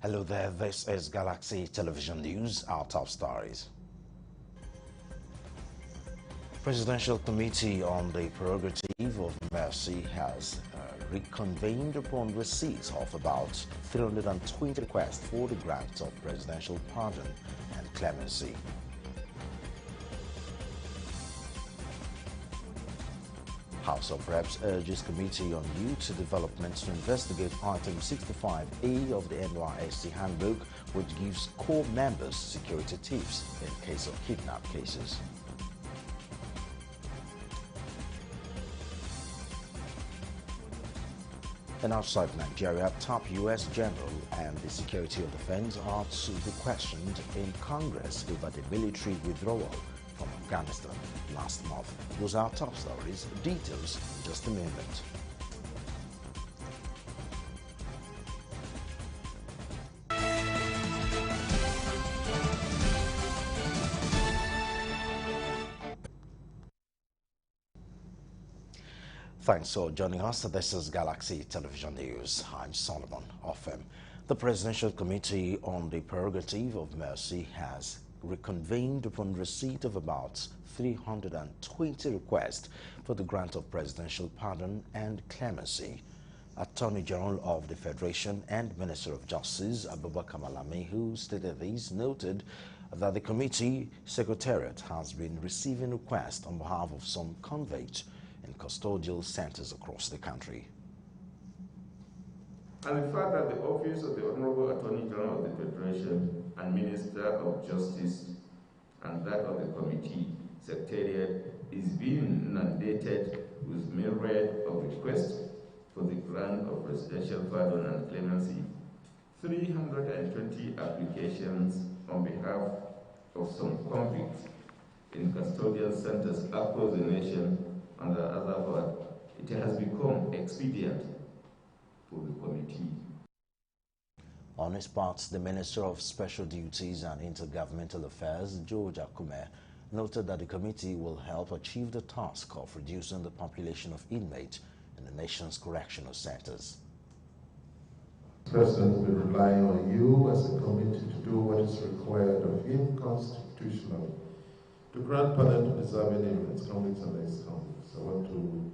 Hello there, this is Galaxy Television News, our top stories. Presidential Committee on the Prerogative of Mercy has reconvened upon receipt of about 320 requests for the grant of presidential pardon and clemency. House of Reps urges Committee on Youth Development to investigate Item 65A of the NYSC Handbook, which gives core members security tips in case of kidnap cases. And outside Nigeria, top U.S. general and the Secretary of Defense are to be questioned in Congress over the military withdrawal from Afghanistan last month. Those are our top stories. Details in just a moment. Thanks for joining us. This is Galaxy Television News. I'm Solomon Offem. The Presidential Committee on the Prerogative of Mercy has reconvened upon receipt of about 320 requests for the grant of presidential pardon and clemency. Attorney General of the Federation and Minister of Justice Abubakar Malami, who stated this, noted that the committee secretariat has been receiving requests on behalf of some convicts in custodial centers across the country. And the fact that the Office of the Honorable Attorney General of the Federation and Minister of Justice and that of the Committee Secretariat is being inundated with myriad of requests for the grant of presidential pardon and clemency, 320 applications on behalf of some convicts in custodial centers across the nation. On the other hand, it has become expedient for the committee. On his part, the Minister of Special Duties and Intergovernmental Affairs, George Akume, noted that the committee will help achieve the task of reducing the population of inmates in the nation's correctional centers. President will be relying on you as a committee to do what is required of him constitutionally, to grant pardon to deserving inmates, convicts and ex-convicts. I want to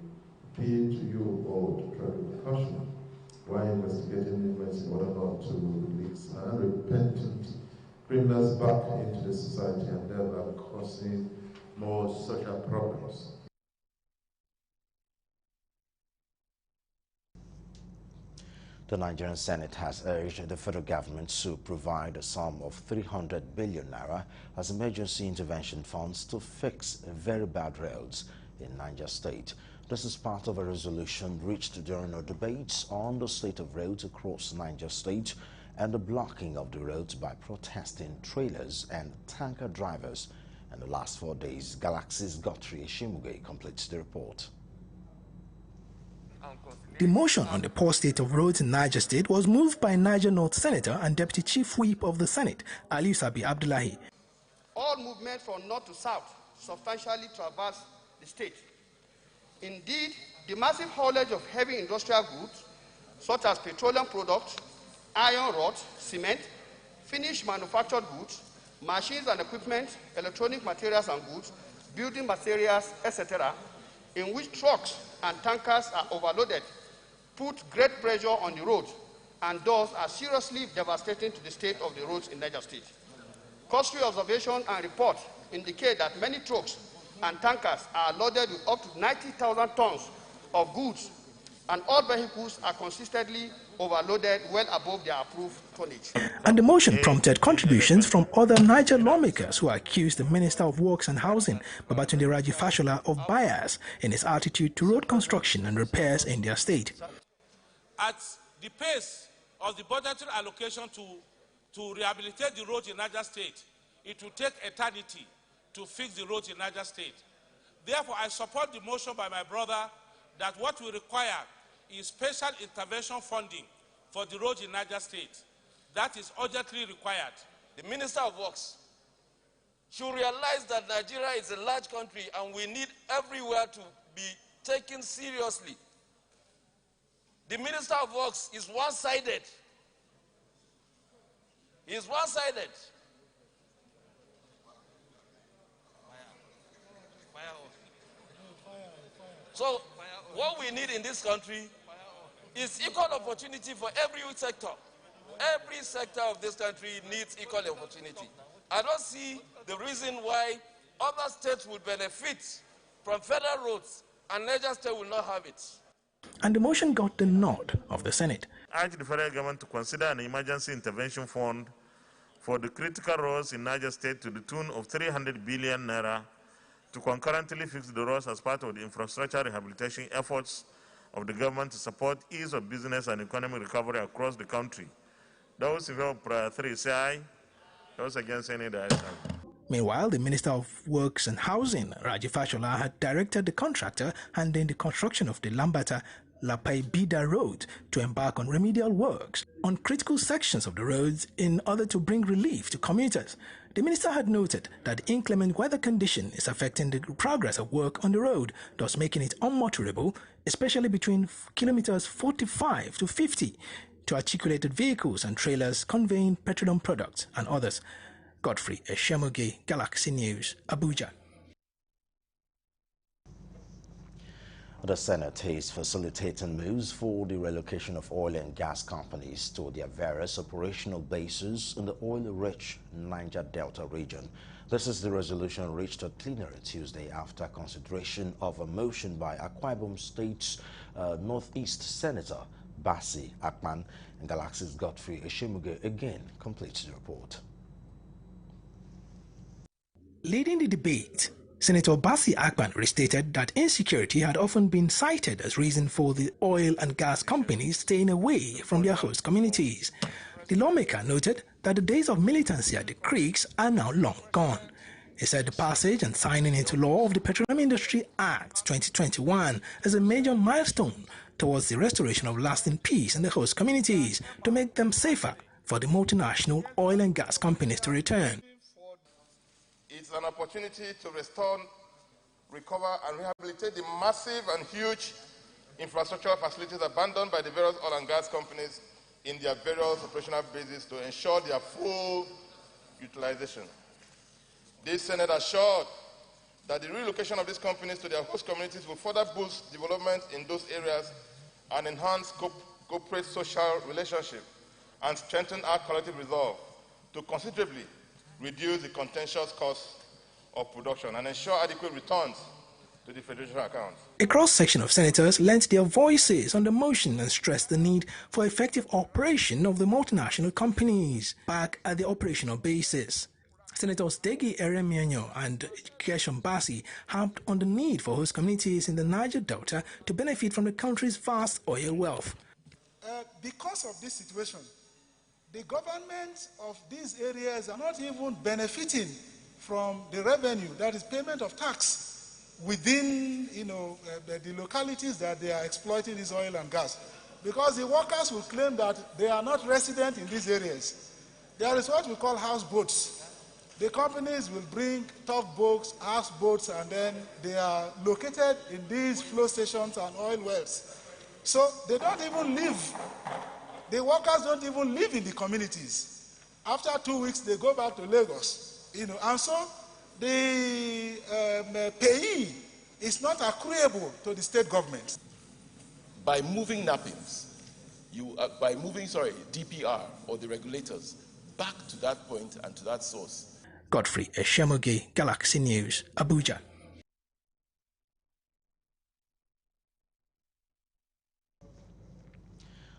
appeal to you all to try with caution while investigating inmates in order not to release unrepentant criminals back into the society and thereby causing more social problems. The Nigerian Senate has urged the federal government to provide a sum of 300 billion naira as emergency intervention funds to fix very bad roads in Niger State. This is part of a resolution reached during a debate on the state of roads across Niger State and the blocking of the roads by protesting trailers and tanker drivers. In the last 4 days, Galaxy's Godfrey Eshimuge completes the report. The motion on the poor state of roads in Niger State was moved by Niger North Senator and Deputy Chief Whip of the Senate, Ali Sabi Abdullahi. All movement from north to south substantially traverse the state. Indeed, the massive haulage of heavy industrial goods, such as petroleum products, iron rods, cement, finished manufactured goods, machines and equipment, electronic materials and goods, building materials, etc., in which trucks and tankers are overloaded, put great pressure on the roads, and thus are seriously devastating to the state of the roads in Niger State. Cursory observation and reports indicate that many trucks and tankers are loaded with up to 90,000 tons of goods, and all vehicles are consistently overloaded well above their approved tonnage. And the motion prompted contributions from other Niger lawmakers who accused the Minister of Works and Housing, Babatunde Raji Fashola, of bias in his attitude to road construction and repairs in their state. At the pace of the budgetary allocation to rehabilitate the roads in Niger State, it will take eternity to fix the roads in Niger State. Therefore, I support the motion by my brother that what we require is special intervention funding for the roads in Niger State. That is urgently required. The Minister of Works should realize that Nigeria is a large country and we need everywhere to be taken seriously. The Minister of Works is one-sided. He's one-sided. So what we need in this country is equal opportunity for every sector. Every sector of this country needs equal opportunity. I don't see the reason why other states would benefit from federal roads and Niger State will not have it. And the motion got the nod of the Senate. I urge the federal government to consider an emergency intervention fund for the critical roads in Niger State to the tune of 300 billion naira to concurrently fix the roads as part of the infrastructure rehabilitation efforts of the government to support ease of business and economic recovery across the country. Those in favor of Prayer 3 say aye. Those against any direction. Meanwhile, the Minister of Works and Housing, Raji Fashola, had directed the contractor handling the construction of the Lambata-Lapai Bida Road to embark on remedial works on critical sections of the roads in order to bring relief to commuters. The minister had noted that the inclement weather condition is affecting the progress of work on the road, thus making it unmotorable, especially between kilometers 45 to 50, to articulated vehicles and trailers conveying petroleum products and others. Godfrey Eshemoge, Galaxy News, Abuja. The Senate is facilitating moves for the relocation of oil and gas companies to their various operational bases in the oil-rich Niger Delta region. This is the resolution reached at plenary Tuesday after consideration of a motion by Akwa Ibom State's Northeast Senator Bassi Akpan. And Galaxy's Godfrey Eshemoge again completes the report. Leading the debate, Senator Bassi Akpan restated that insecurity had often been cited as reason for the oil and gas companies staying away from their host communities. The lawmaker noted that the days of militancy at the creeks are now long gone. He said the passage and signing into law of the Petroleum Industry Act 2021 is a major milestone towards the restoration of lasting peace in the host communities to make them safer for the multinational oil and gas companies to return. It's an opportunity to restore, recover, and rehabilitate the massive and huge infrastructural facilities abandoned by the various oil and gas companies in their various operational bases to ensure their full utilization. This Senate assured that the relocation of these companies to their host communities will further boost development in those areas and enhance corporate social relationship and strengthen our collective resolve to considerably reduce the contentious costs of production and ensure adequate returns to the federation accounts. A cross-section of senators lent their voices on the motion and stressed the need for effective operation of the multinational companies back at the operational basis. Senators Degi Eremienyo and Keshom Bassi harped on the need for host communities in the Niger Delta to benefit from the country's vast oil wealth. Because of this situation, the governments of these areas are not even benefiting from the revenue, that is payment of tax, within the localities that they are exploiting this oil and gas. Because the workers will claim that they are not resident in these areas. There is what we call houseboats. The companies will bring tugboats, houseboats, and then they are located in these flow stations and oil wells. So they don't even live. The workers don't even live in the communities. After 2 weeks, they go back to Lagos. And so the payee is not accruable to the state government. By moving NAPIMS, DPR or the regulators back to that point and to that source. Godfrey Eshemoge, Galaxy News, Abuja.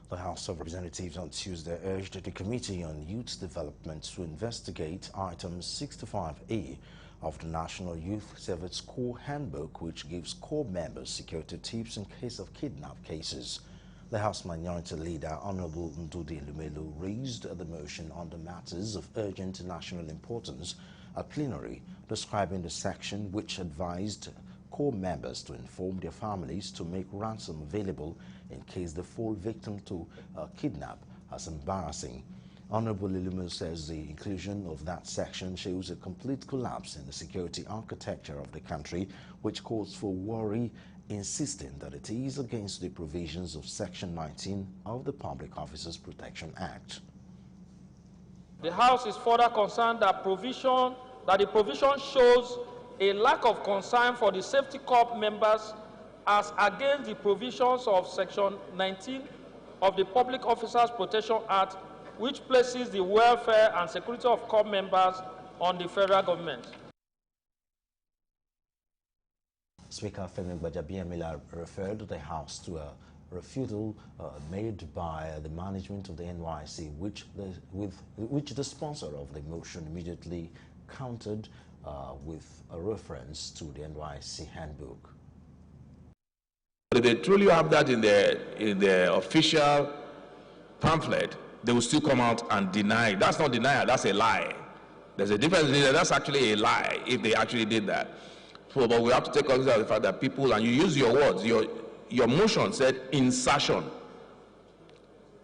The House of Representatives on Tuesday urged the Committee on Youth Development to investigate item 65A of the National Youth Service Corps Handbook, which gives Corps members security tips in case of kidnap cases. The House Minority Leader, Honorable Ndudi Lumelu, raised the motion on the matters of urgent national importance at plenary, describing the section which advised Corps members to inform their families to make ransom available in case they fall victim to a kidnap as embarrassing. Honorable Lumelu says the inclusion of that section shows a complete collapse in the security architecture of the country, which calls for worry, insisting that it is against the provisions of Section 19 of the Public Officers Protection Act. The House is further concerned that the provision shows a lack of concern for the Safety Corps members as against the provisions of Section 19 of the Public Officers Protection Act, which places the welfare and security of Corps members on the federal government. Speaker Femi Gbajabiamila referred the House to a refutal made by the management of the NYSC, which the sponsor of the motion immediately countered with a reference to the NYSC handbook. If they truly have that in the official pamphlet, they will still come out and deny. That's not denial, that's a lie. There's a difference in that. That's actually a lie if they actually did that. So, but we have to take consideration of the fact that people, and you use your words, your motion said insertion.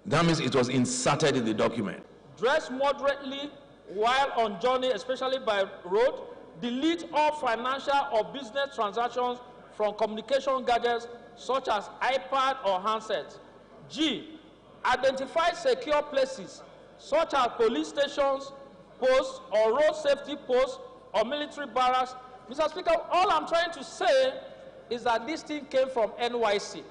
That means it was inserted in the document. Dress moderately while on journey, especially by road. Delete all financial or business transactions from communication gadgets such as iPad or handsets. G. Identify secure places such as police stations, posts, or road safety posts, or military barracks. Mr. Speaker, all I'm trying to say is that this thing came from NYSC.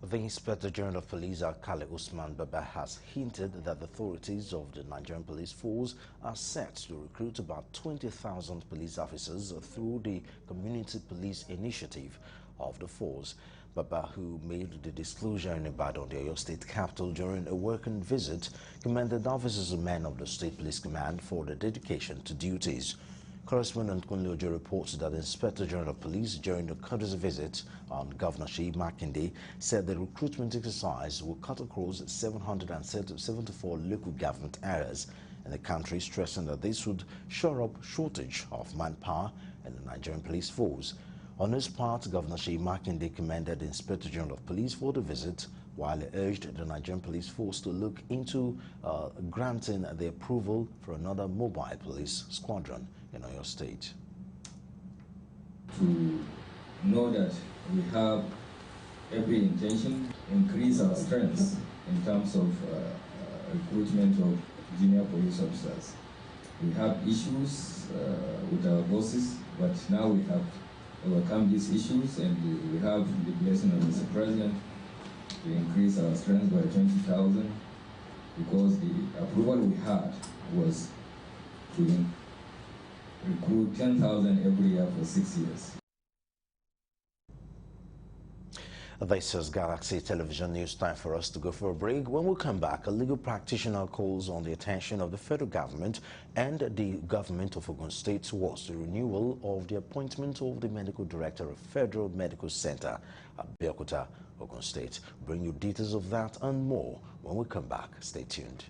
The Inspector General of Police, Kale Usman Baba, has hinted that the authorities of the Nigerian Police Force are set to recruit about 20,000 police officers through the Community Police Initiative of the force. Baba, who made the disclosure in Ibadan, the Oyo State capital, during a working visit, commended officers and men of the State Police Command for their dedication to duties. Correspondent Kunle Ojo reports that the Inspector General of Police, during the courtesy visit on Governor Seyi Makinde, said the recruitment exercise will cut across 774 local government areas in the country, stressing that this would shore up shortage of manpower in the Nigerian Police Force. On his part, Governor Seyi Makinde commended the Inspector General of Police for the visit, while he urged the Nigerian Police Force to look into granting the approval for another mobile police squadron in Oyo State. To know that we have every intention to increase our strengths in terms of recruitment of junior police officers. We have issues with our bosses, but now we have overcome these issues, and we have the blessing of Mr. President to increase our strength by 20,000, because the approval we had was to recruit 10,000 every year for 6 years. This is Galaxy Television News. Time for us to go for a break. When we come back, a legal practitioner calls on the attention of the federal government and the government of Ogun State towards the renewal of the appointment of the medical director of Federal Medical Center at Abeokuta, Ogun State. Bring you details of that and more when we come back. Stay tuned.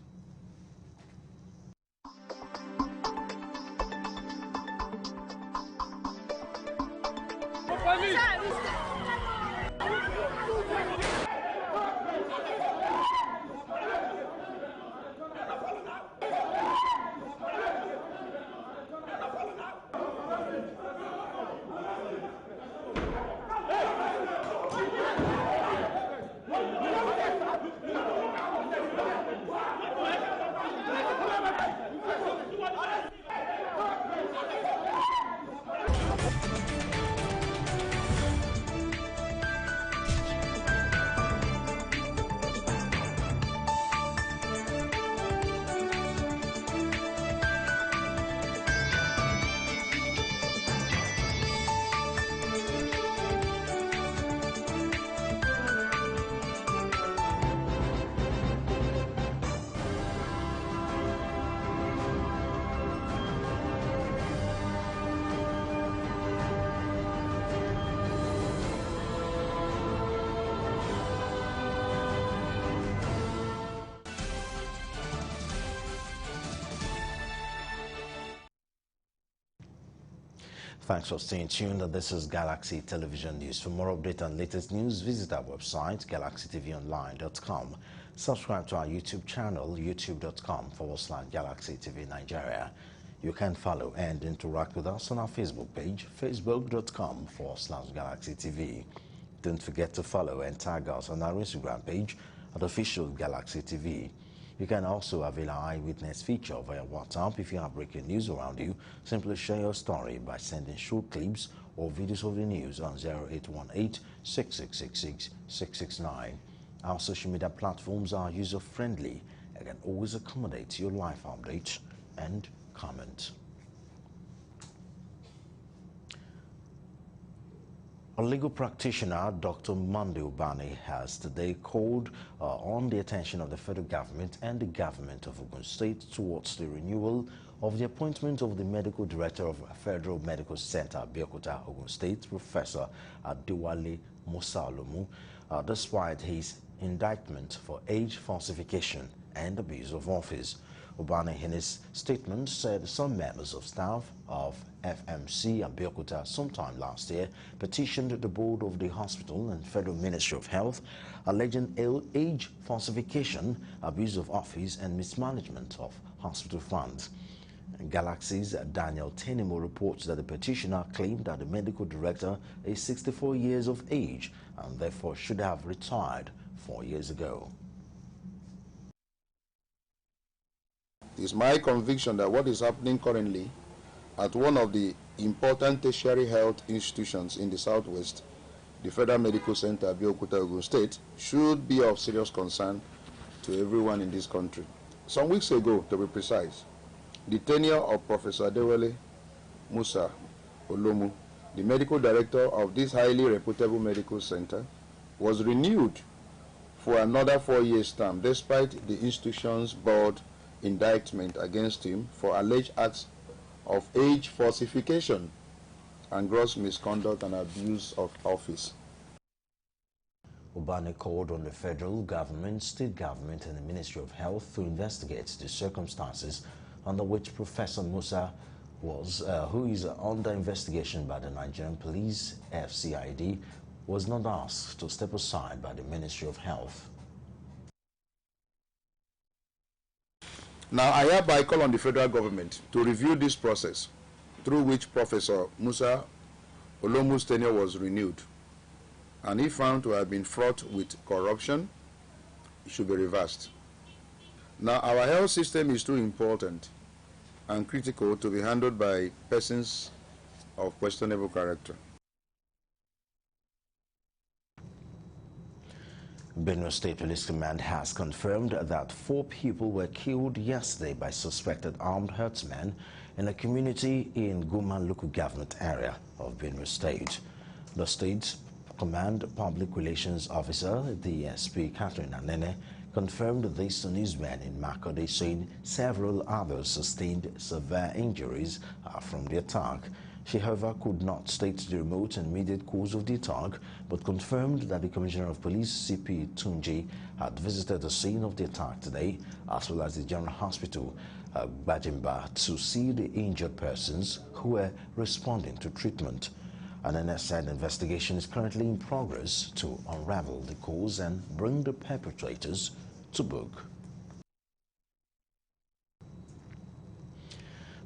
Thanks for staying tuned. This is Galaxy Television News. For more updates and latest news, visit our website, galaxytvonline.com. Subscribe to our YouTube channel, youtube.com/Galaxy TV Nigeria. You can follow and interact with us on our Facebook page, facebook.com/Galaxy TV. Don't forget to follow and tag us on our Instagram page at official Galaxy TV. You can also avail our eyewitness feature via WhatsApp. If you have breaking news around you, simply share your story by sending short clips or videos of the news on 0818-6666-669. Our social media platforms are user-friendly and can always accommodate your live updates and comment. A legal practitioner, Dr. Monday Ubani, has today called on the attention of the federal government and the government of Ogun State towards the renewal of the appointment of the medical director of Federal Medical Center, Abeokuta, Ogun State, Professor Adewale Musa Olomu, despite his indictment for age falsification and abuse of office. Ubani, in his statement, said some members of staff of FMC Abeokuta sometime last year petitioned the board of the hospital and Federal Ministry of Health alleging age falsification, abuse of office and mismanagement of hospital funds. Galaxy's Daniel Tenimo reports that the petitioner claimed that the medical director is 64 years of age and therefore should have retired 4 years ago. It's my conviction that what is happening currently at one of the important tertiary health institutions in the Southwest, the Federal Medical Center, Abeokuta, Ogun State, should be of serious concern to everyone in this country. Some weeks ago, to be precise, the tenure of Professor Adewale Musa Olomu, the medical director of this highly reputable medical center, was renewed for another 4 years' term, despite the institution's board indictment against him for alleged acts of age falsification and gross misconduct and abuse of office. Ubani called on the federal government, state government and the Ministry of Health to investigate the circumstances under which Professor Musa was, who is under investigation by the Nigerian Police, FCID, was not asked to step aside by the Ministry of Health. Now, I hereby call on the federal government to review this process through which Professor Musa Olomu's tenure was renewed, and if found to have been fraught with corruption, it should be reversed. Now, our health system is too important and critical to be handled by persons of questionable character. Benue State Police Command has confirmed that 4 people were killed yesterday by suspected armed herdsmen in a community in Guman local government area of Benue State. The State Command Public Relations Officer, DSP Catherine Anene, confirmed this to newsmen in Makode, saying several others sustained severe injuries from the attack. She, however, could not state the remote and immediate cause of the attack, but confirmed that the Commissioner of Police, CP Tunji, had visited the scene of the attack today, as well as the General Hospital, Bajimba, to see the injured persons who were responding to treatment. And said investigation is currently in progress to unravel the cause and bring the perpetrators to book.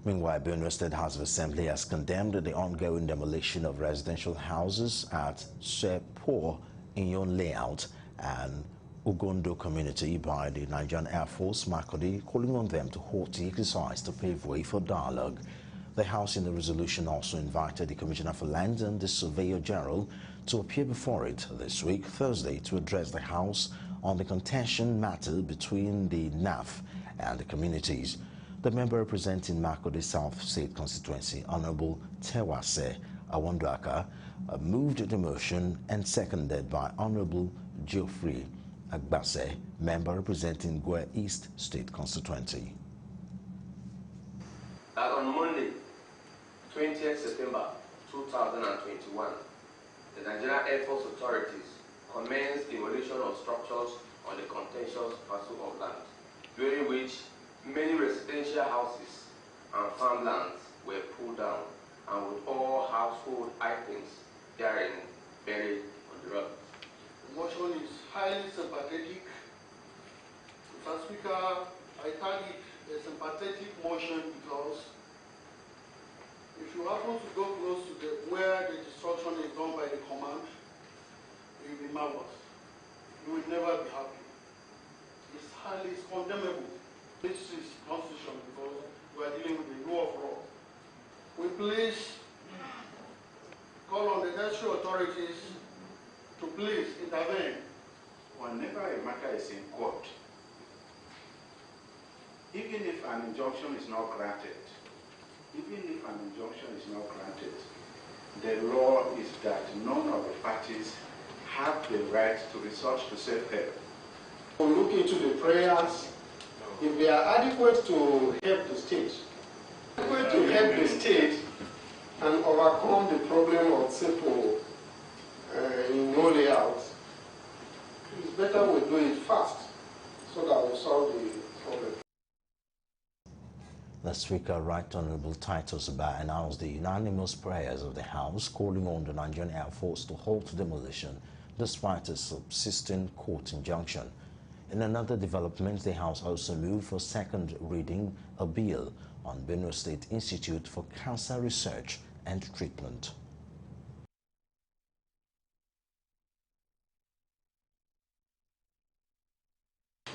Meanwhile, Benue State House of Assembly has condemned the ongoing demolition of residential houses at Sepo Inyon Layout and Ugondo community by the Nigerian Air Force, Makode, calling on them to halt the exercise to pave way for dialogue. The House in the resolution also invited the Commissioner for Land and the Surveyor General to appear before it this week, Thursday, to address the House on the contention matter between the NAF and the communities. The member representing Makode South State Constituency, Honorable Tewase Awanduaka, moved the motion and seconded by Honorable Geoffrey Agbase, member representing Gwe East State Constituency. That on Monday, 20th September 2021, the Nigerian Air Force authorities commenced demolition of structures on the contentious parcel of land, during which many residential houses and farmlands were pulled down, and with all household items therein buried on the road. The motion is highly sympathetic. Mr. Speaker, I tag it a sympathetic motion because if you happen to go close to where the destruction is done by the command, you'll be marvelous. You will never be happy. highly condemnable. This is constitution because we are dealing with the rule of law. We please call on the necessary authorities to please intervene. Whenever a matter is in court, even if an injunction is not granted, the law is that none of the parties have the right to resort to self-help. We'll look into the prayers. If they are adequate to help the state, and overcome the problem of simple in no layout, it's better we do it fast so that we solve the problem. The Speaker, Right Honorable Titus Aba, announced the unanimous prayers of the House calling on the Nigerian Air Force to halt demolition despite a subsisting court injunction. In another development, the House also moved for second reading a bill on Benue State Institute for Cancer Research and Treatment.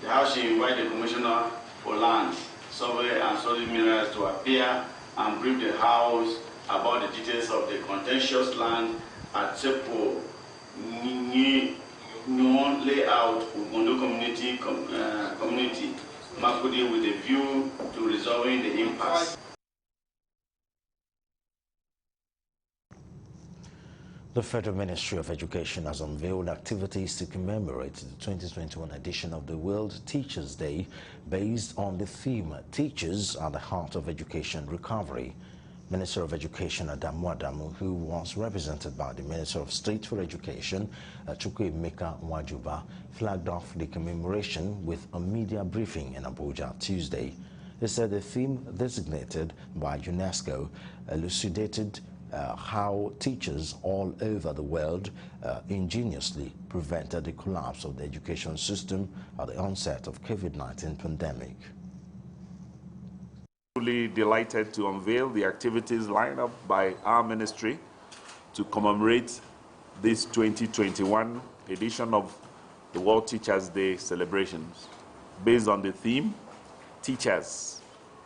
The House should invite the Commissioner for Lands, Survey and Solid Minerals to appear and brief the House about the details of the contentious land at Sepo Nyon layout with Gondo community Makudi with a view to resolving the impasse. The Federal Ministry of Education has unveiled activities to commemorate the 2021 edition of the World Teachers' Day based on the theme Teachers are the Heart of Education Recovery. Minister of Education Adamu Adamu, who was represented by the Minister of State for Education, Chukwuemeka Nwajuba, flagged off the commemoration with a media briefing in Abuja Tuesday. He said the theme designated by UNESCO elucidated how teachers all over the world ingeniously prevented the collapse of the education system at the onset of COVID-19 pandemic. Truly delighted to unveil the activities lined up by our ministry to commemorate this 2021 edition of the World Teachers' Day celebrations based on the theme, Teachers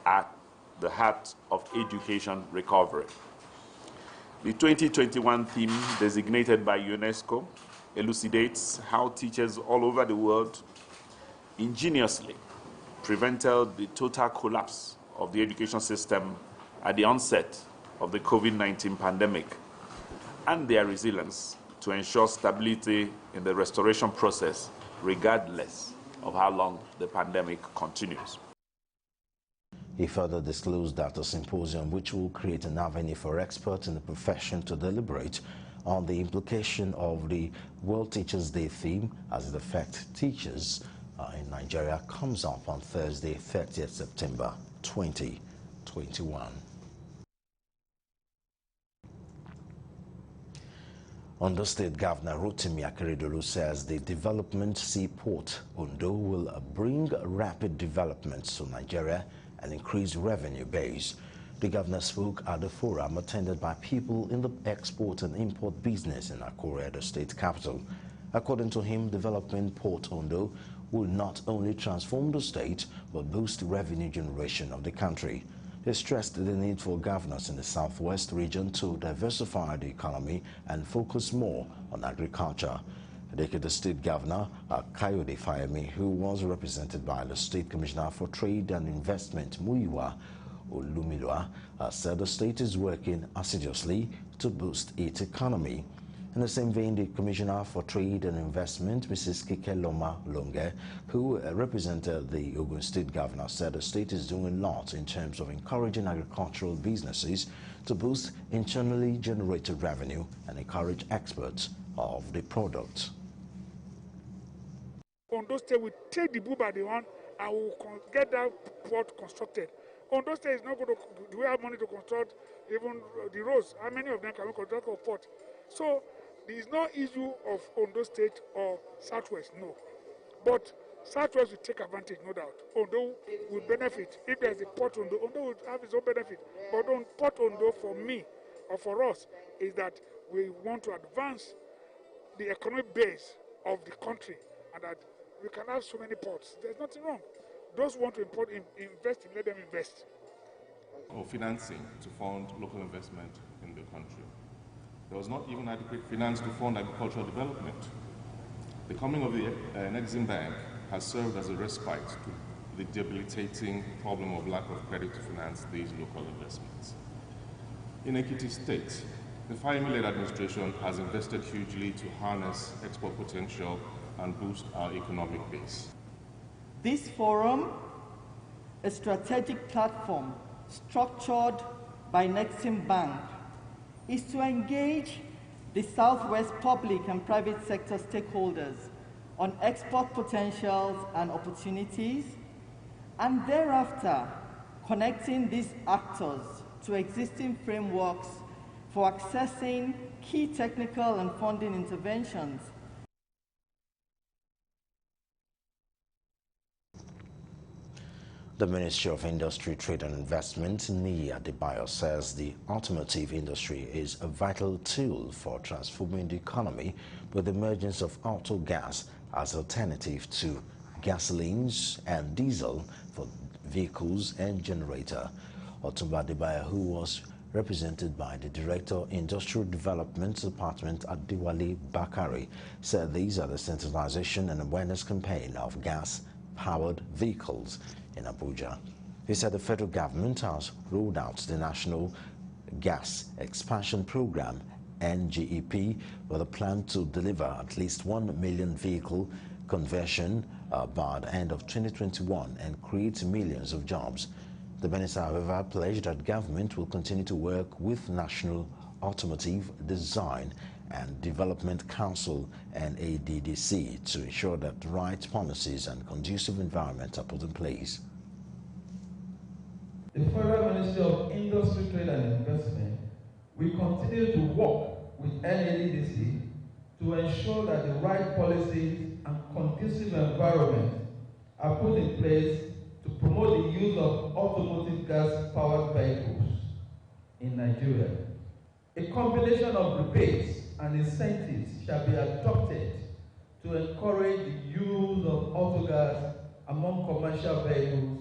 at the Heart of Education Recovery. The 2021 theme, designated by UNESCO, elucidates how teachers all over the world ingeniously prevented the total collapse of the education system at the onset of the COVID-19 pandemic, and their resilience to ensure stability in the restoration process, regardless of how long the pandemic continues. He further disclosed that a symposium which will create an avenue for experts in the profession to deliberate on the implication of the World Teachers' Day theme as it affects teachers in Nigeria comes up on Thursday, 30th September 2021. Ondo State Governor Rotimi Akeredolu says the development seaport Ondo will bring rapid developments to Nigeria and increase revenue base. The governor spoke at the forum attended by people in the export and import business in Akure, the state capital. According to him, development Port Ondo will not only transform the state but boost revenue generation of the country. He stressed the need for governors in the southwest region to diversify the economy and focus more on agriculture. The State Governor, Kayode Fayemi, who was represented by the State Commissioner for Trade and Investment, Muyiwa Olumilwa, said the state is working assiduously to boost its economy. In the same vein, the Commissioner for Trade and Investment, Mrs. Kikeloma Longe, who represented the Ogun State Governor, said the state is doing a lot in terms of encouraging agricultural businesses to boost internally generated revenue and encourage exports of the products. Ondo State will take the bull by the horn and will get that port constructed. Ondo State is not going to, do we have money to construct even the roads? How many of them can we construct a port? So there is no issue of Ondo State or Southwest, no. But Southwest will take advantage, no doubt. Ondo will benefit. If there's a port Ondo, Ondo will have its own benefit. But on port Ondo, for me or for us, is that we want to advance the economic base of the country, and that We can have so many ports. There's nothing wrong. Those who want to invest, let them invest. Or financing to fund local investment in the country. There was not even adequate finance to fund agricultural development. The coming of the Exim Bank has served as a respite to the debilitating problem of lack of credit to finance these local investments. In Ekiti State, the Fayemi-led administration has invested hugely to harness export potential and boost our economic base. This forum, a strategic platform structured by Exim Bank, is to engage the Southwest public and private sector stakeholders on export potentials and opportunities, and thereafter connecting these actors to existing frameworks for accessing key technical and funding interventions. The Ministry of Industry, Trade and Investment, Niyi Adebayo, says the automotive industry is a vital tool for transforming the economy with the emergence of auto gas as alternative to gasolines and diesel for vehicles and generator. Otumba Adebayo, who was represented by the Director, Industrial Development Department Adewale Bakari, said these are the sensitization and awareness campaign of gas-powered vehicles in Abuja. He said the federal government has rolled out the National Gas Expansion Program, NGEP, with a plan to deliver at least 1 million vehicle conversion by the end of 2021 and create millions of jobs. The minister, however, pledged that government will continue to work with National Automotive Design and Development Council and NADDC to ensure that the right policies and conducive environment are put in place. The Federal Ministry of Industry, Trade and Investment will continue to work with NADDC to ensure that the right policies and conducive environment are put in place to promote the use of automotive gas-powered vehicles in Nigeria. A combination of rebates and incentives shall be adopted to encourage the use of auto gas among commercial vehicles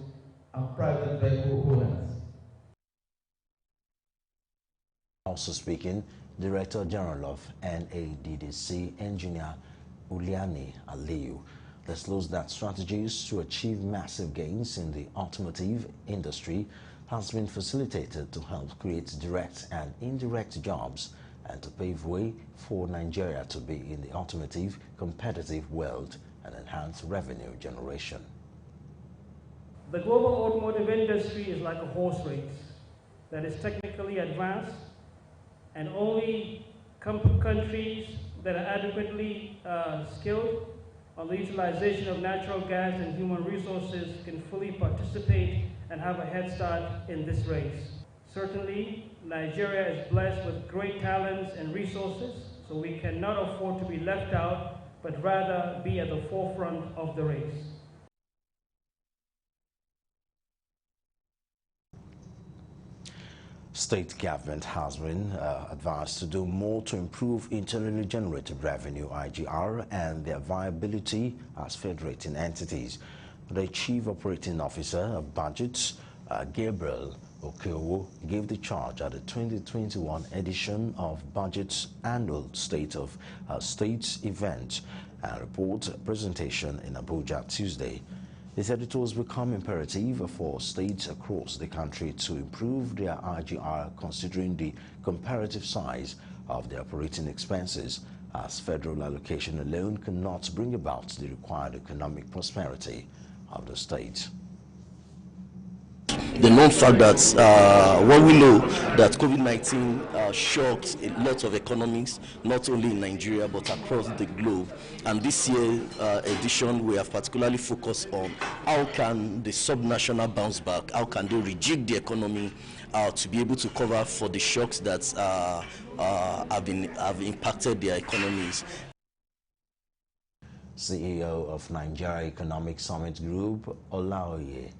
and private vehicle owners. Also speaking, Director General of NADDC, Engineer Uliani Aliyu, disclosed that strategies to achieve massive gains in the automotive industry has been facilitated to help create direct and indirect jobs and to pave way for Nigeria to be in the automotive competitive world and enhance revenue generation. The global automotive industry is like a horse race that is technically advanced, and only countries that are adequately skilled on the utilization of natural gas and human resources can fully participate and have a head start in this race. Certainly, Nigeria is blessed with great talents and resources, so we cannot afford to be left out, but rather be at the forefront of the race. State government has been advised to do more to improve internally generated revenue, IGR, and their viability as federating entities. The Chief Operating Officer of Budgets, Gabriel Okeowo, gave the charge at the 2021 edition of Budget's annual State of States event and report presentation in Abuja Tuesday. He said it was become imperative for states across the country to improve their IGR considering the comparative size of their operating expenses, as federal allocation alone cannot bring about the required economic prosperity of the state. The known fact that what we know that COVID-19 shocked a lot of economies, not only in Nigeria but across the globe. And this year edition, we have particularly focused on how can the subnational bounce back, how can they rejig the economy to be able to cover for the shocks that have impacted their economies. CEO of Nigeria Economic Summit Group, Olaoye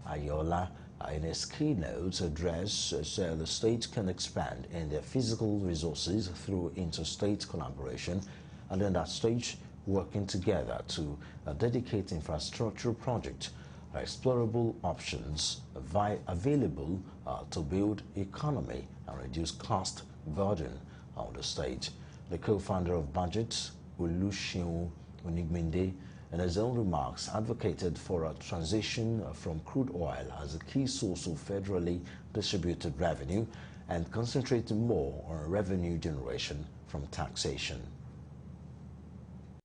Ayola, in his keynote address, said the state can expand in their physical resources through interstate collaboration, and then that state working together to dedicate infrastructural projects, explorable options available to build economy and reduce cost burden on the state. The co-founder of Budget, Oluseun Onigbinde, in his own remarks, advocated for a transition from crude oil as a key source of federally distributed revenue and concentrating more on revenue generation from taxation.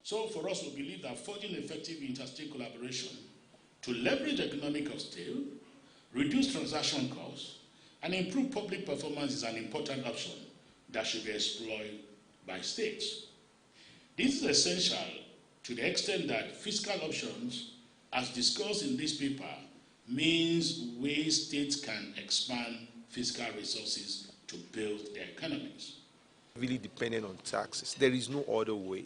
So for us, we believe that forging effective interstate collaboration to leverage economic of scale, reduce transaction costs, and improve public performance is an important option that should be explored by states. This is essential to the extent that fiscal options, as discussed in this paper, means ways states can expand fiscal resources to build their economies. Really dependent on taxes. There is no other way.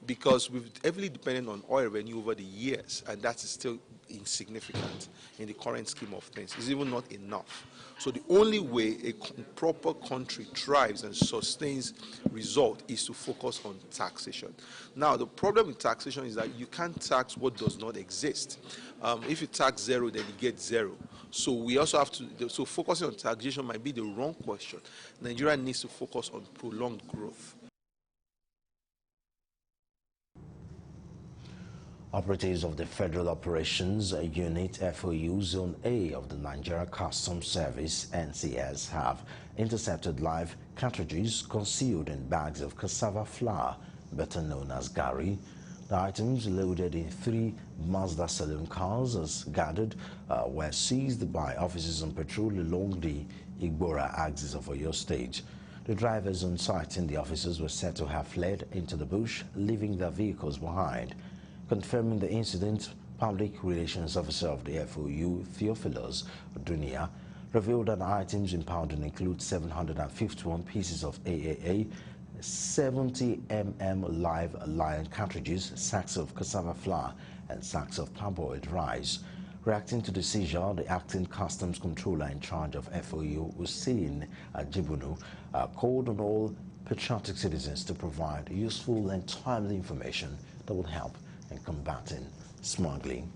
Because we've heavily depended on oil revenue over the years, and that is still insignificant in the current scheme of things. It's even not enough. So the only way a proper country thrives and sustains result is to focus on taxation. Now, the problem with taxation is that you can't tax what does not exist. If you tax zero, then you get zero. So we also have to, so focusing on taxation might be the wrong question. Nigeria needs to focus on prolonged growth. Operatives of the Federal Operations Unit FOU Zone A of the Nigeria Customs Service (NCS) have intercepted live cartridges concealed in bags of cassava flour, better known as gari. The items, loaded in 3 Mazda saloon cars as gathered, were seized by officers on patrol along the Igbora axis of Oyo State. The drivers on site and the officers were said to have fled into the bush, leaving their vehicles behind. Confirming the incident, Public Relations Officer of the FOU, Theophilus Dunia, revealed that items impounded include 751 pieces of AAA, 70 live lion cartridges, sacks of cassava flour, and sacks of parboiled rice. Reacting to the seizure, the acting customs controller in charge of FOU, Hussein Jibunu, called on all patriotic citizens to provide useful and timely information that will help in combating smuggling.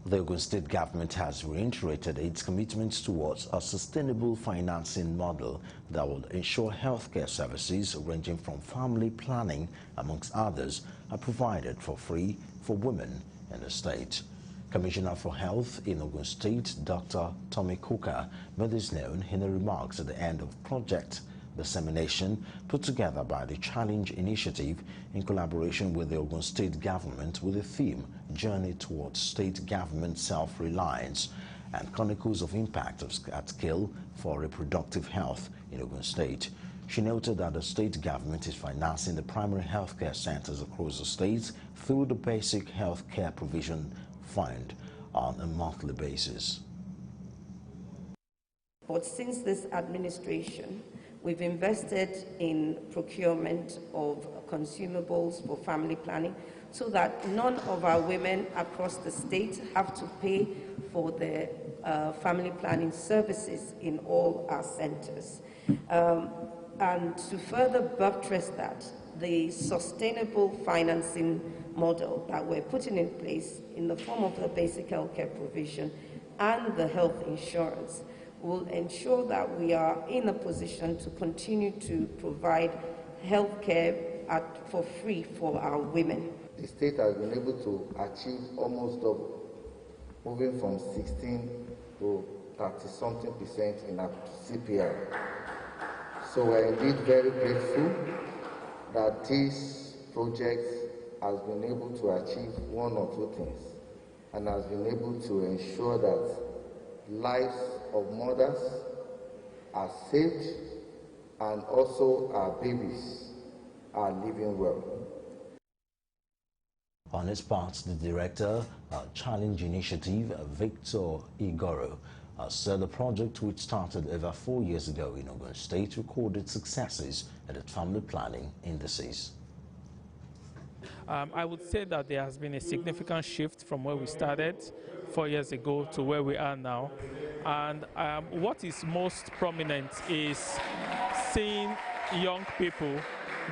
The Ogun State government has reiterated its commitments towards a sustainable financing model that will ensure healthcare services ranging from family planning, amongst others, are provided for free for women in the state. Commissioner for Health in Ogun State, Dr. Tommy Kuka, made this known in the remarks at the end of project dissemination put together by the Challenge Initiative in collaboration with the Ogun State government with the theme Journey Towards State Government Self-Reliance and Chronicles of Impact at Scale for Reproductive Health in Ogun State. She noted that the state government is financing the primary healthcare centers across the state through the Basic Healthcare Provision Fund on a monthly basis. But since this administration, we've invested in procurement of consumables for family planning so that none of our women across the state have to pay for their family planning services in all our centers. And to further buttress that, the sustainable financing model that we're putting in place in the form of the basic healthcare provision and the health insurance will ensure that we are in a position to continue to provide health care for free for our women. The state has been able to achieve almost double, moving from 16 to 30-something% in our CPR. So we're indeed very grateful that this project has been able to achieve one or two things and has been able to ensure that lives of mothers are saved and also our babies are living well. On his part, the director, Challenge Initiative, Victor Igoro, said the project, which started over 4 years ago in Ogun State, recorded successes at its family planning indices. I would say that there has been a significant shift from where we started 4 years ago to where we are now. And what is most prominent is seeing young people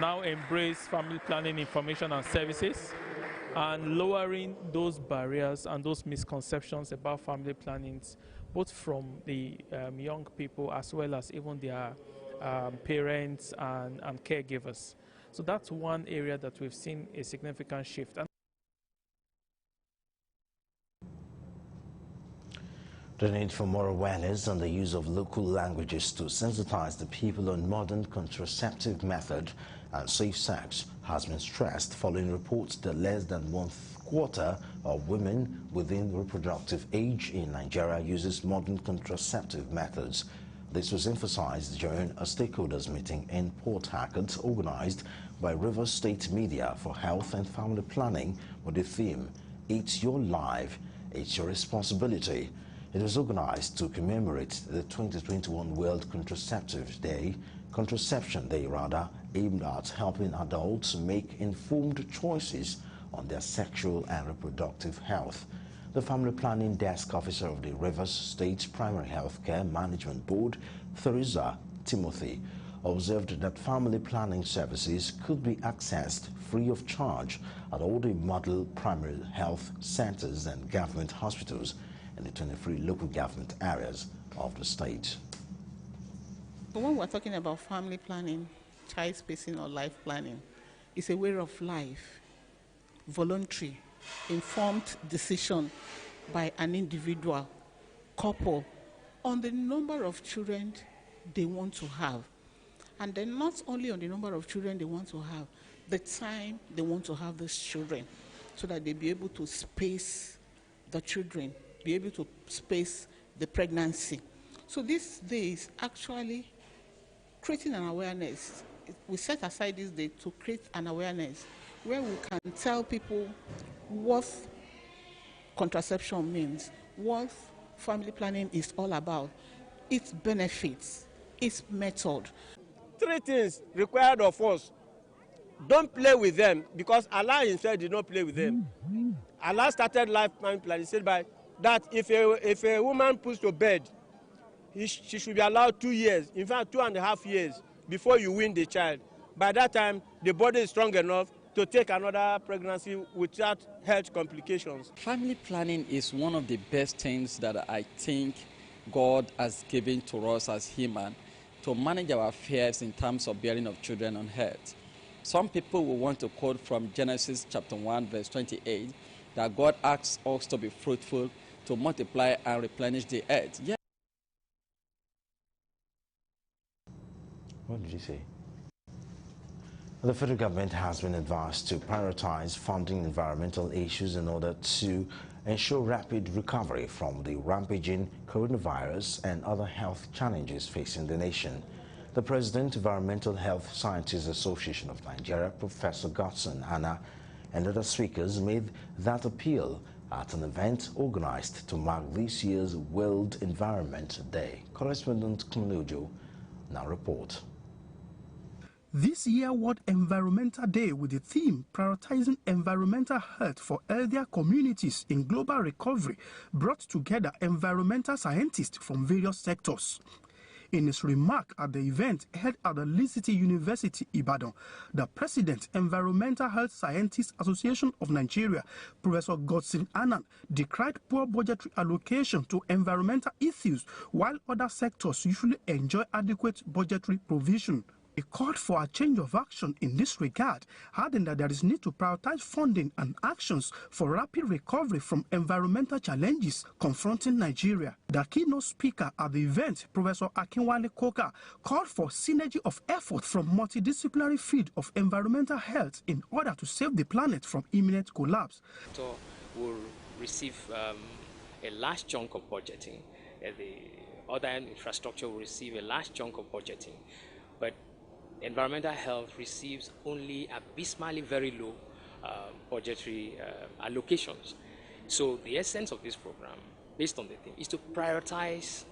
now embrace family planning information and services and lowering those barriers and those misconceptions about family planning, both from the young people as well as even their parents and caregivers. So that's one area that we've seen a significant shift. The need for more awareness on the use of local languages to sensitize the people on modern contraceptive method and safe sex has been stressed following reports that less than 1/4 of women within reproductive age in Nigeria uses modern contraceptive methods. This was emphasized during a stakeholders meeting in Port Harcourt organized by Rivers State Media for Health and Family Planning with the theme, "It's Your Life, It's Your Responsibility." It was organized to commemorate the 2021 World Contraception Day, aimed at helping adults make informed choices on their sexual and reproductive health. The Family Planning Desk Officer of the Rivers State Primary Healthcare Management Board, Theresa Timothy, observed that family planning services could be accessed free of charge at all the model primary health centers and government hospitals in the 23 local government areas of the state. When we're talking about family planning, child spacing or life planning, it's a way of life, voluntary, informed decision by an individual, couple, on the number of children they want to have. And then not only on the number of children they want to have, the time they want to have these children, so that they be able to space the children, be able to space the pregnancy. So this day is actually creating an awareness. We set aside this day to create an awareness where we can tell people what contraception means, what family planning is all about, its benefits, its method. 3 things required of us. Don't play with them, because Allah himself did not play with them. Allah started life planning. He said that if a woman puts to bed, she should be allowed 2 years, in fact 2.5 years, before you win the child. By that time, the body is strong enough to take another pregnancy without health complications. Family planning is one of the best things that I think God has given to us as human to manage our affairs in terms of bearing of children on earth. Some people will want to quote from Genesis chapter 1, verse 28, that God asks us to be fruitful, to multiply and replenish the earth. Yeah. What did you say? The federal government has been advised to prioritize funding environmental issues in order to ensure rapid recovery from the rampaging coronavirus and other health challenges facing the nation. The President, Environmental Health Scientists Association of Nigeria, Professor Godson Anna, and other speakers made that appeal at an event organized to mark this year's World Environment Day. Correspondent Kunujo now reports. This year World Environmental Day with the theme Prioritizing Environmental Health for Healthier Communities in Global Recovery brought together environmental scientists from various sectors. In his remark at the event held at the Lee City University, Ibadan, the President, Environmental Health Scientists Association of Nigeria, Professor Godson Annan, decried poor budgetary allocation to environmental issues while other sectors usually enjoy adequate budgetary provision. He called for a change of action in this regard, adding that there is need to prioritize funding and actions for rapid recovery from environmental challenges confronting Nigeria. The keynote speaker at the event, Professor Akinwale Koka, called for synergy of effort from multidisciplinary field of environmental health in order to save the planet from imminent collapse. So will receive a large chunk of budgeting. The other infrastructure will receive a large chunk of budgeting. But environmental health receives only abysmally very low budgetary allocations. So the essence of this program, based on the thing, is to prioritize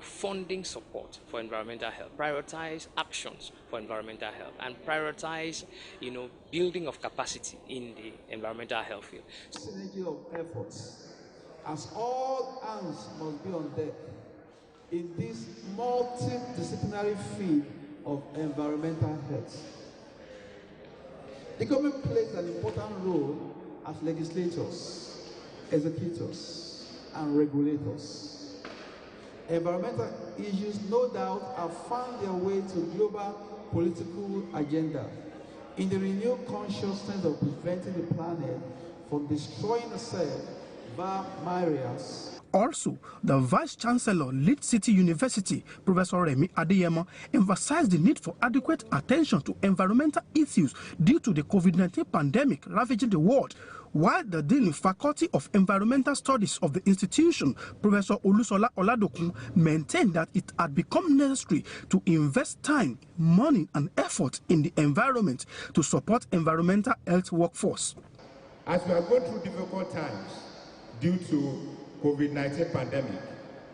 funding support for environmental health, prioritize actions for environmental health, and prioritize, building of capacity in the environmental health field. Synergy of efforts, as all hands must be on deck in this multidisciplinary field of environmental health. The government plays an important role as legislators, executors, and regulators. Environmental issues, no doubt, have found their way to global political agenda in the renewed consciousness of preventing the planet from destroying itself via myriads. Also, the Vice-Chancellor, Lead City University, Professor Remi Adeyemo, emphasized the need for adequate attention to environmental issues due to the COVID-19 pandemic ravaging the world, while the Dean of Faculty of Environmental Studies of the institution, Professor Olusola Oladokun, maintained that it had become necessary to invest time, money, and effort in the environment to support environmental health workforce. As we are going through difficult times due to COVID-19 pandemic,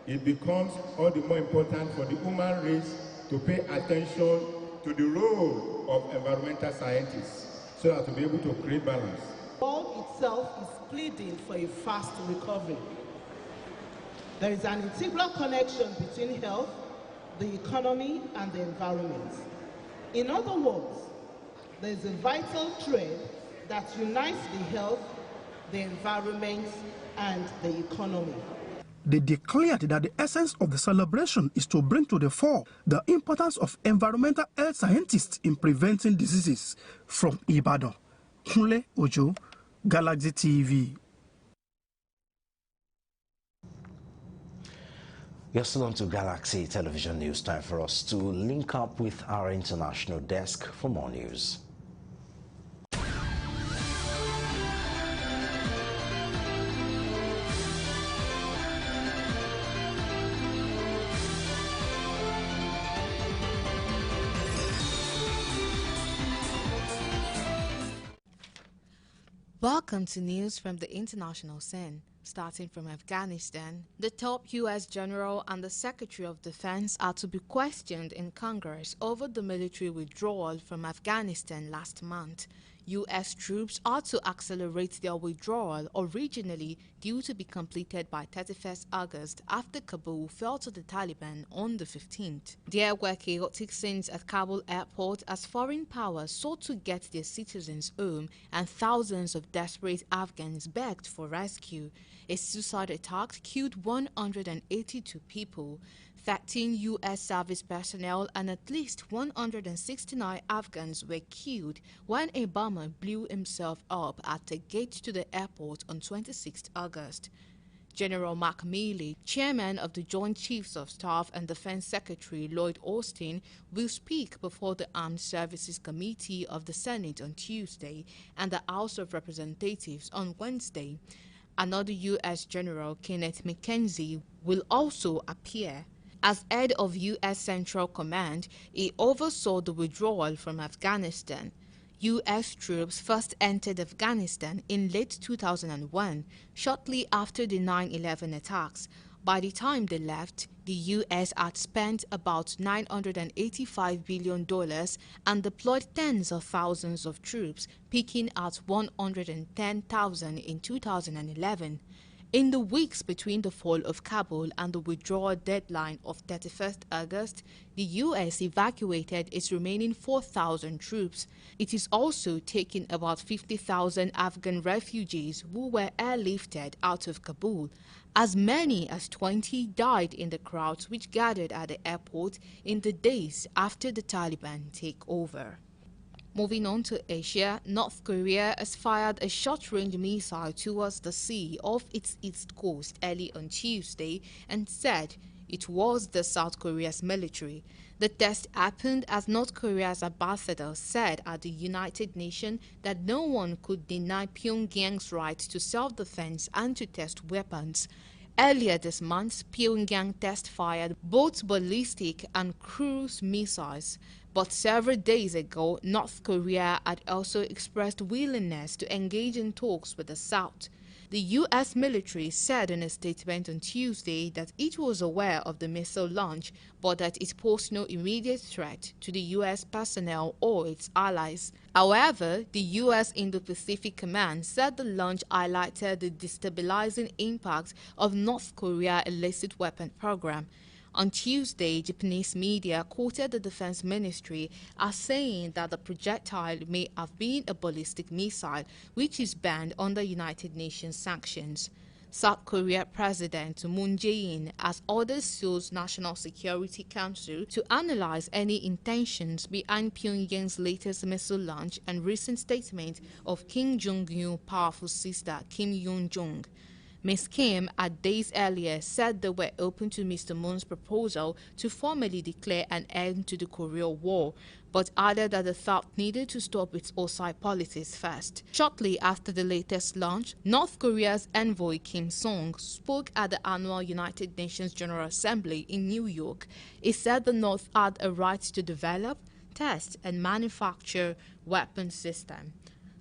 it becomes all the more important for the human race to pay attention to the role of environmental scientists so as to be able to create balance. The world itself is pleading for a fast recovery. There is an integral connection between health, the economy, and the environment. In other words, there is a vital thread that unites the health, the environment, and the economy. They declared that the essence of the celebration is to bring to the fore the importance of environmental health scientists in preventing diseases. From Ibadan, Kunle Ojo, Galaxy TV. You're still on to Galaxy Television News. Time for us to link up with our international desk for more news. Welcome to news from the international scene. Starting from Afghanistan, the top U.S. general and the Secretary of Defense are to be questioned in Congress over the military withdrawal from Afghanistan last month. U.S. troops are to accelerate their withdrawal, originally due to be completed by 31st August after Kabul fell to the Taliban on the 15th. There were chaotic scenes at Kabul airport as foreign powers sought to get their citizens home and thousands of desperate Afghans begged for rescue. A suicide attack killed 182 people. 13 U.S. service personnel and at least 169 Afghans were killed when a bomber blew himself up at the gate to the airport on 26 August. General Mark Milley, chairman of the Joint Chiefs of Staff and Defense Secretary Lloyd Austin, will speak before the Armed Services Committee of the Senate on Tuesday and the House of Representatives on Wednesday. Another U.S. General, Kenneth McKenzie, will also appear. As head of U.S. Central Command, he oversaw the withdrawal from Afghanistan. U.S. troops first entered Afghanistan in late 2001, shortly after the 9/11 attacks. By the time they left, the U.S. had spent about $985 billion and deployed tens of thousands of troops, peaking at 110,000 in 2011. In the weeks between the fall of Kabul and the withdrawal deadline of 31st August, the U.S. evacuated its remaining 4,000 troops. It is also taking about 50,000 Afghan refugees who were airlifted out of Kabul. As many as 20 died in the crowds which gathered at the airport in the days after the Taliban takeover. Moving on to Asia, North Korea has fired a short-range missile towards the sea off its east coast early on Tuesday and said it was the South Korea's military. The test happened as North Korea's ambassador said at the United Nations that no one could deny Pyongyang's right to self-defense and to test weapons. Earlier this month, Pyongyang test-fired both ballistic and cruise missiles. But several days ago, North Korea had also expressed willingness to engage in talks with the South. The U.S. military said in a statement on Tuesday that it was aware of the missile launch, but that it posed no immediate threat to the U.S. personnel or its allies. However, the U.S. Indo-Pacific Command said the launch highlighted the destabilizing impact of North Korea's illicit weapon program. On Tuesday, Japanese media quoted the Defense Ministry as saying that the projectile may have been a ballistic missile, which is banned under United Nations sanctions. South Korea President Moon Jae-in has ordered Seoul's National Security Council to analyze any intentions behind Pyongyang's latest missile launch and recent statement of Kim Jong-un's powerful sister, Kim Yoon-jong. Ms. Kim, had days earlier, said they were open to Mr. Moon's proposal to formally declare an end to the Korean War, but added that the South needed to stop its hostile policies first. Shortly after the latest launch, North Korea's envoy Kim Song spoke at the annual United Nations General Assembly in New York. He said the North had a right to develop, test, and manufacture weapons systems.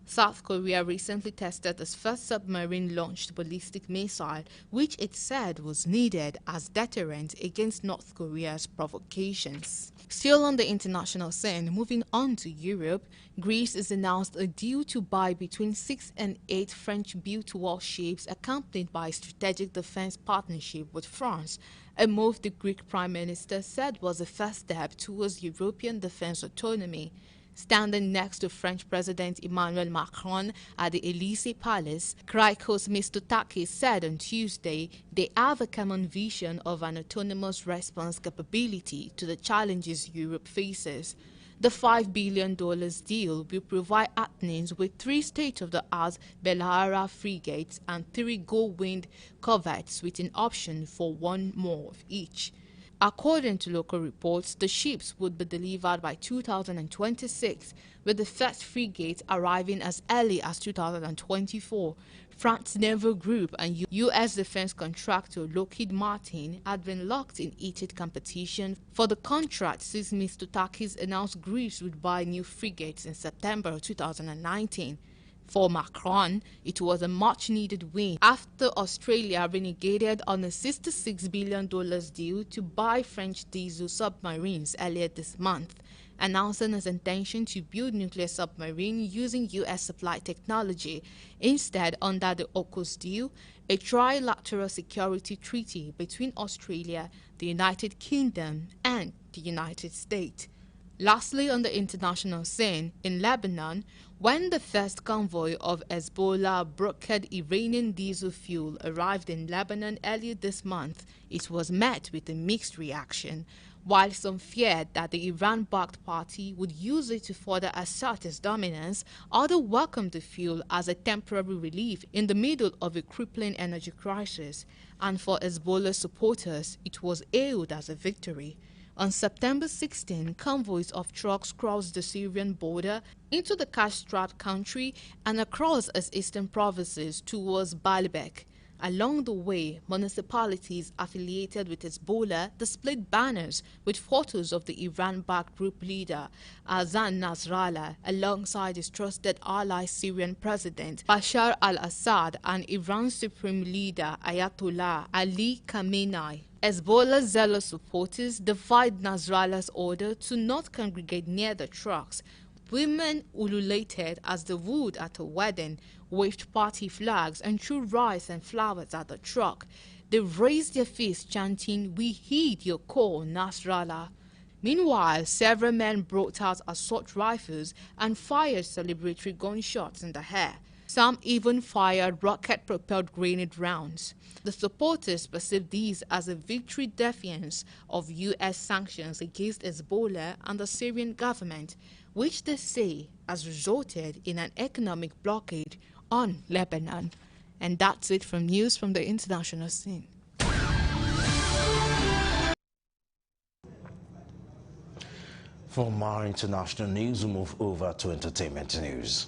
South Korea recently tested its first submarine-launched ballistic missile, which it said was needed as deterrent against North Korea's provocations. Still on the international scene, moving on to Europe, Greece has announced a deal to buy between 6 and 8 French-built warships accompanied by a strategic defense partnership with France, a move the Greek Prime Minister said was a first step towards European defense autonomy. Standing next to French President Emmanuel Macron at the Elysee Palace, Kyriakos Mitsotakis said on Tuesday they have a common vision of an autonomous response capability to the challenges Europe faces. The $5 billion deal will provide Athens with 3 state-of-the-art Bellahara frigates and 3 Goldwind corvettes with an option for 1 more of each. According to local reports, the ships would be delivered by 2026, with the first frigate arriving as early as 2024. France Naval Group and U.S. defense contractor Lockheed Martin had been locked in heated competition for the contract since Mitsotakis announced Greece would buy new frigates in September 2019. For Macron, it was a much-needed win after Australia renegotiated on a $66 billion deal to buy French diesel submarines earlier this month, announcing its intention to build nuclear submarines using U.S. supply technology. Instead, under the AUKUS deal, a trilateral security treaty between Australia, the United Kingdom, and the United States. Lastly, on the international scene, in Lebanon, when the first convoy of Hezbollah-brokered Iranian diesel fuel arrived in Lebanon earlier this month, it was met with a mixed reaction. While some feared that the Iran-backed party would use it to further assert its dominance, others welcomed the fuel as a temporary relief in the middle of a crippling energy crisis. And for Hezbollah supporters, it was hailed as a victory. On September 16, convoys of trucks crossed the Syrian border into the cash-strapped country and across its eastern provinces towards Baalbek. Along the way, municipalities affiliated with Hezbollah displayed banners with photos of the Iran-backed group leader Hassan Nasrallah alongside his trusted ally Syrian President Bashar al-Assad and Iran's supreme leader Ayatollah Ali Khamenei. Hezbollah's zealous supporters defied Nasrallah's order to not congregate near the trucks. Women ululated as they would at a wedding, waved party flags and threw rice and flowers at the truck. They raised their fists chanting, "We heed your call, Nasrallah." Meanwhile, several men brought out assault rifles and fired celebratory gunshots in the air. Some even fired rocket-propelled grenade rounds. The supporters perceived these as a victory defiance of U.S. sanctions against Hezbollah and the Syrian government, which they say has resulted in an economic blockade on Lebanon. And that's it from news from the international scene. For more international news, we move over to entertainment news.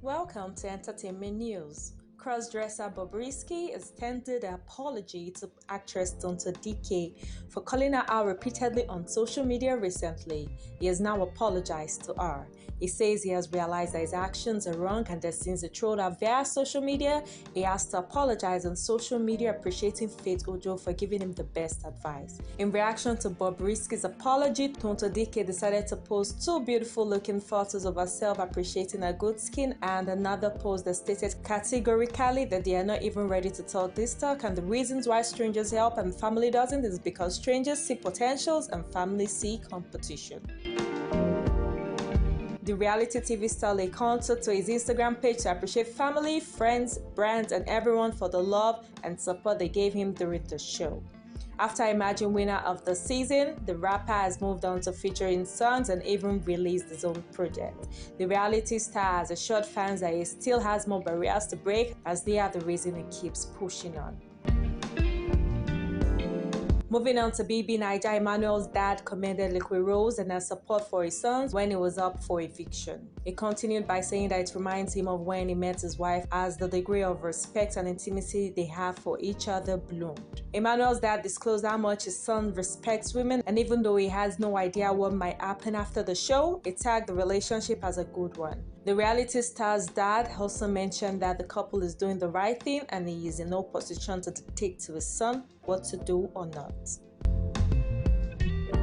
Welcome to Entertainment News. Crossdresser Bobrisky extended an apology to actress Tonto Dike for calling her out repeatedly on social media recently. He has now apologized to her. He says he has realized that his actions are wrong and that since he trolled her via social media, he has to apologize on social media, appreciating Faith Ojo for giving him the best advice. In reaction to Bobrisky's apology, Tonto Dike decided to post two beautiful-looking photos of herself appreciating her good skin, and another post that stated categorically that they are not even ready to talk this talk, and the reasons why strangers help and family doesn't is because strangers see potentials and family see competition. The reality TV star laid contour to his Instagram page to appreciate family, friends, brands, and everyone for the love and support they gave him during the show. After Imagine winner of the season, the rapper has moved on to featuring songs and even released his own project. The reality star has assured fans that he still has more barriers to break, as they are the reason he keeps pushing on. Moving on to BB Naija, Emmanuel's dad commended Liquid Rose and her support for his sons when he was up for eviction. He continued by saying that it reminds him of when he met his wife, as the degree of respect and intimacy they have for each other bloomed. Emmanuel's dad disclosed how much his son respects women, and even though he has no idea what might happen after the show, he tagged the relationship as a good one. The reality star's dad also mentioned that the couple is doing the right thing and he is in no position to dictate to his son what to do or not.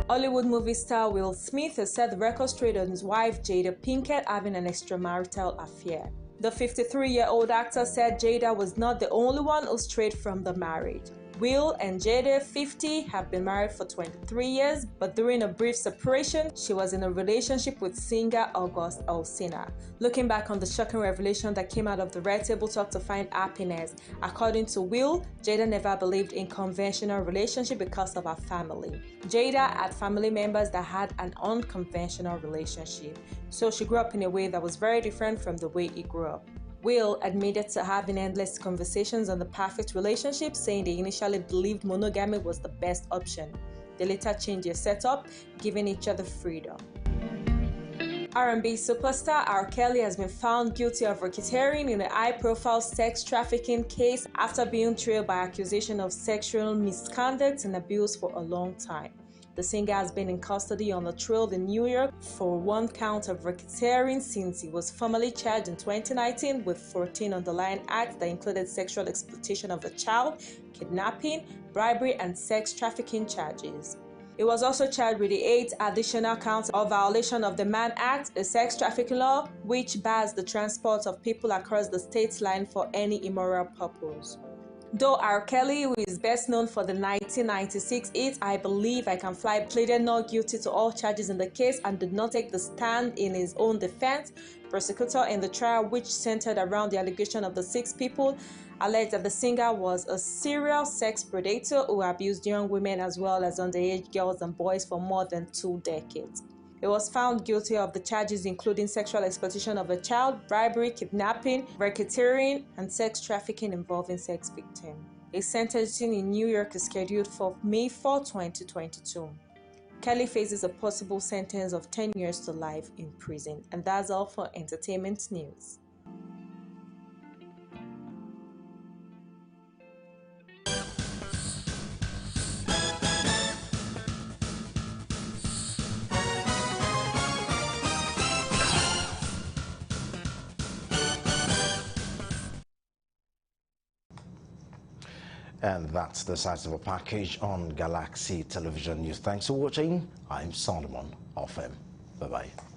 Hollywood movie star Will Smith has set the record straight on his wife Jada Pinkett having an extramarital affair. The 53-year-old actor said Jada was not the only one who strayed from the marriage. Will and Jada, 50, have been married for 23 years, but during a brief separation, she was in a relationship with singer August Alsina. Looking back on the shocking revelation that came out of the Red Table Talk to find happiness, according to Will, Jada never believed in conventional relationship because of her family. Jada had family members that had an unconventional relationship, so she grew up in a way that was very different from the way he grew up. Will admitted to having endless conversations on the perfect relationship, saying they initially believed monogamy was the best option. They later changed their setup, giving each other freedom. R&B superstar R. Kelly has been found guilty of racketeering in a high-profile sex trafficking case after being trailed by accusation of sexual misconduct and abuse for a long time. The singer has been in custody on the trail in New York for one count of racketeering since he was formally charged in 2019 with 14 underlying acts that included sexual exploitation of a child, kidnapping, bribery, and sex trafficking charges. He was also charged with the 8 additional counts of violation of the Mann Act, a sex trafficking law which bars the transport of people across the state line for any immoral purpose. Though R. Kelly, who is best known for the 1996 hit I Believe I Can Fly, pleaded not guilty to all charges in the case and did not take the stand in his own defense, prosecutor in the trial, which centered around the allegation of the 6 people, alleged that the singer was a serial sex predator who abused young women as well as underage girls and boys for more than 2 decades. He was found guilty of the charges including sexual exploitation of a child, bribery, kidnapping, racketeering, and sex trafficking involving sex victims. His sentencing in New York is scheduled for May 4, 2022. Kelly faces a possible sentence of 10 years to life in prison. And that's all for entertainment news. And that's the size of a package on Galaxy Television News. Thanks for watching. I'm Solomon Offem. Bye-bye.